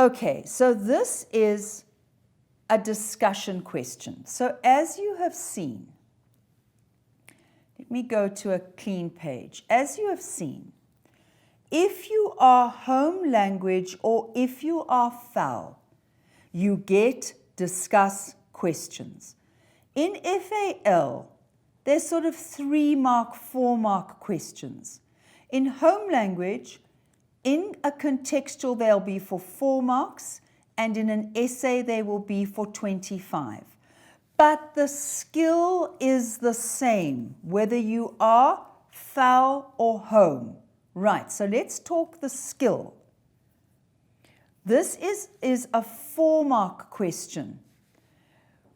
Okay, so this is a discussion question. So as you have seen, let me go to a clean page. As you have seen, if you are home language or if you are FAL, you get discuss questions. In FAL, there's sort of 3-mark, 4-mark questions. In home language, in a contextual, they'll be for 4 marks, and in an essay, they will be for 25. But the skill is the same, whether you are FAL or home. Right, so let's talk the skill. This is a 4-mark question.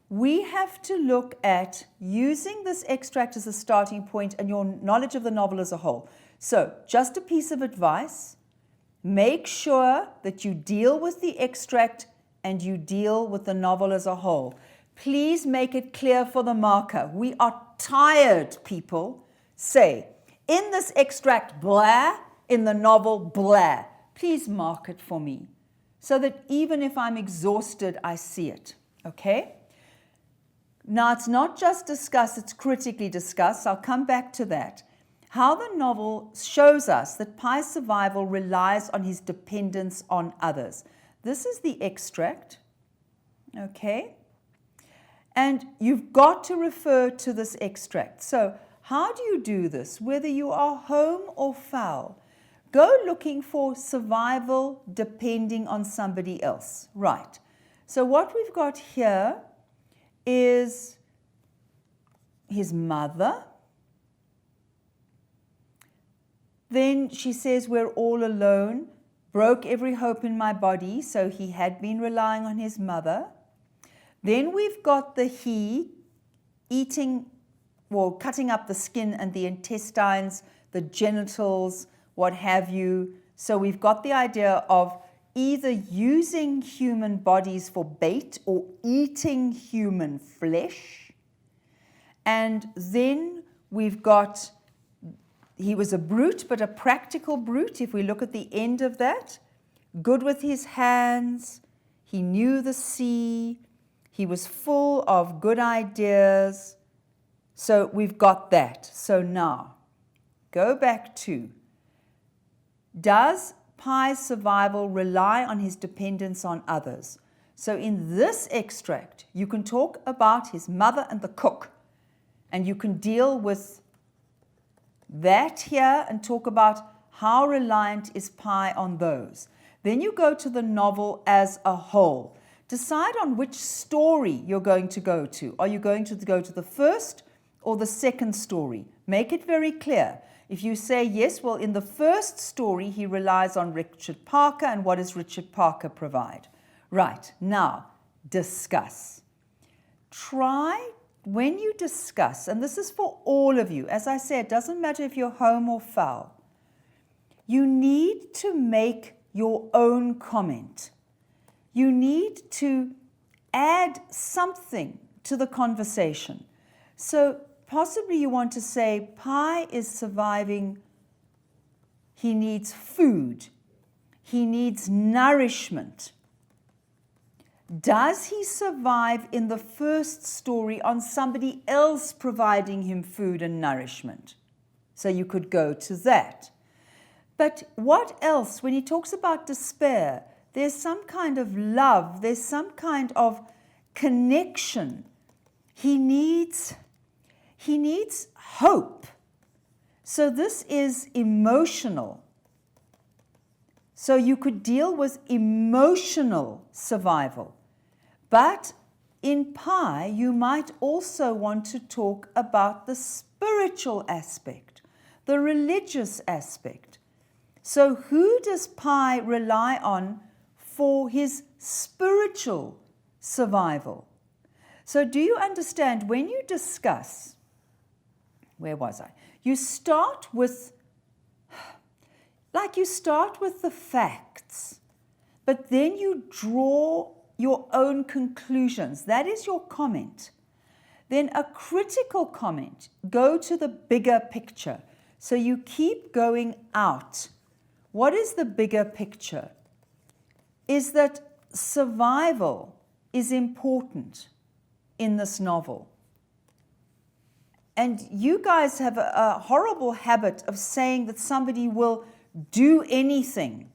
We have to look at using this extract as a starting point and your knowledge of the novel as a whole. So, just a piece of advice, make sure that you deal with the extract and you deal with the novel as a whole. Please make it clear for the marker. We are tired, people. Say, in this extract, blah, in the novel, blah. Please mark it for me so that even if I'm exhausted, I see it, okay? Now, it's not just discuss, it's critically discuss. I'll come back to that. How the novel shows us that Pi's survival relies on his dependence on others. This is the extract, okay? And you've got to refer to this extract. So, how do you do this? Whether you are home or FAL, go looking for survival depending on somebody else. Right. So what we've got here is his mother. Then she says, we're all alone, broke every hope in my body. So he had been relying on his mother. Then we've got the he eating, well, cutting up the skin and the intestines, the genitals, what have you. So we've got the idea of either using human bodies for bait or eating human flesh. And then we've got, he was a brute, but a practical brute, if we look at the end of that. Good with his hands, he knew the sea, he was full of good ideas. So we've got that. So now, go back to, does Pi's survival rely on his dependence on others? So in this extract, you can talk about his mother and the cook, and you can deal with that here and talk about how reliant is Pi on those. Then you go to the novel as a whole. Decide on which story you're going to go to. Are you going to go to the first or the second story? Make it very clear. If you say, yes, well, in the first story, he relies on Richard Parker, and what does Richard Parker provide? Right, now, discuss. Try, when you discuss, and this is for all of you, as I said, it doesn't matter if you're home or FAL, you need to make your own comment. You need to add something to the conversation. So possibly you want to say, Pi is surviving, he needs food, he needs nourishment. Does he survive in the first story on somebody else providing him food and nourishment? So you could go to that. But what else? When he talks about despair, there's some kind of love, there's some kind of connection. He needs hope. So this is emotional. So you could deal with emotional survival. But in Pi, you might also want to talk about the spiritual aspect, the religious aspect. So who does Pi rely on for his spiritual survival? So do you understand, when you discuss, where was I? You start with, the facts, but then you draw your own conclusions. That is your comment. Then a critical comment, go to the bigger picture. So you keep going out. What is the bigger picture? is that survival is important in this novel. And you guys have a horrible habit of saying that somebody will do anything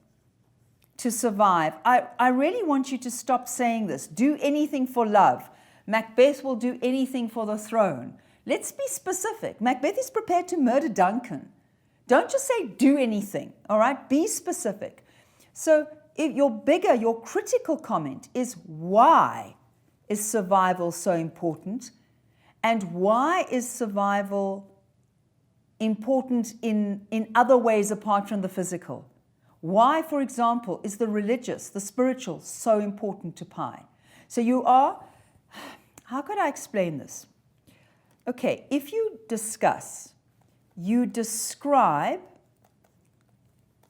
to survive. I really want you to stop saying this. Do anything for love. Macbeth will do anything for the throne. Let's be specific. Macbeth is prepared to murder Duncan. Don't just say do anything, all right? Be specific. So if your critical comment is, why is survival so important? And why is survival important in other ways apart from the physical? Why, for example, is the religious, the spiritual, so important to Pi? So you are, how could I explain this? Okay, if you discuss, you describe,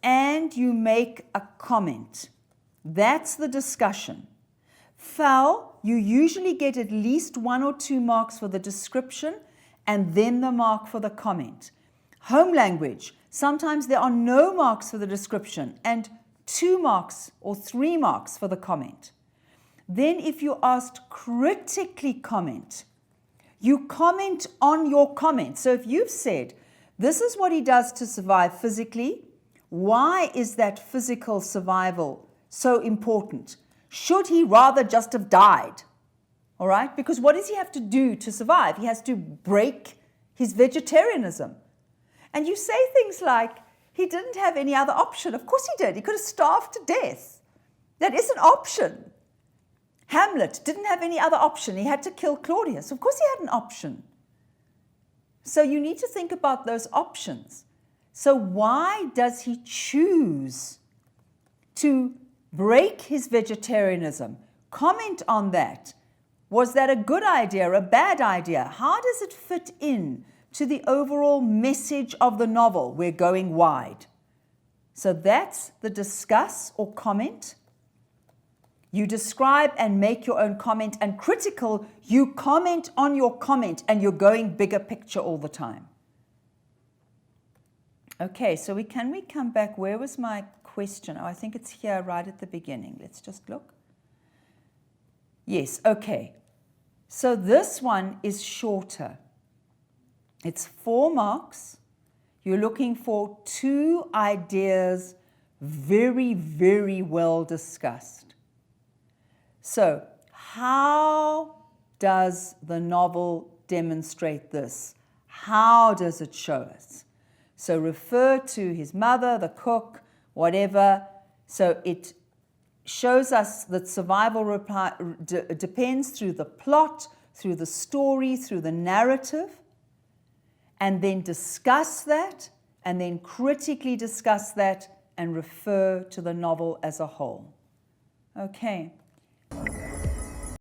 and you make a comment. That's the discussion. Foul, you usually get at least 1 or 2 marks for the description and then the mark for the comment. Home language, sometimes there are no marks for the description and 2 marks or 3 marks for the comment. Then if you asked critically comment, you comment on your comment. So if you've said, this is what he does to survive physically, why is that physical survival so important? Should he rather just have died? All right? Because what does he have to do to survive? He has to break his vegetarianism. And you say things like, he didn't have any other option. Of course he did. He could have starved to death. That is an option. Hamlet didn't have any other option. He had to kill Claudius. Of course he had an option. So you need to think about those options. So why does he choose to break his vegetarianism? Comment on that. Was that a good idea, a bad idea? How does it fit in to the overall message of the novel? We're going wide. So that's the discuss or comment. You describe and make your own comment, and critical, you comment on your comment and you're going bigger picture all the time. Okay, so can we come back? Where was my question? Oh, I think it's here right at the beginning. Let's just look. Yes, okay. So this one is shorter. It's 4 marks. You're looking for 2 ideas very, very well discussed. So how does the novel demonstrate this? How does it show us? So refer to his mother, the cook, whatever. So it shows us that survival depends through the plot, through the story, through the narrative, and then discuss that, and then critically discuss that, and refer to the novel as a whole. Okay.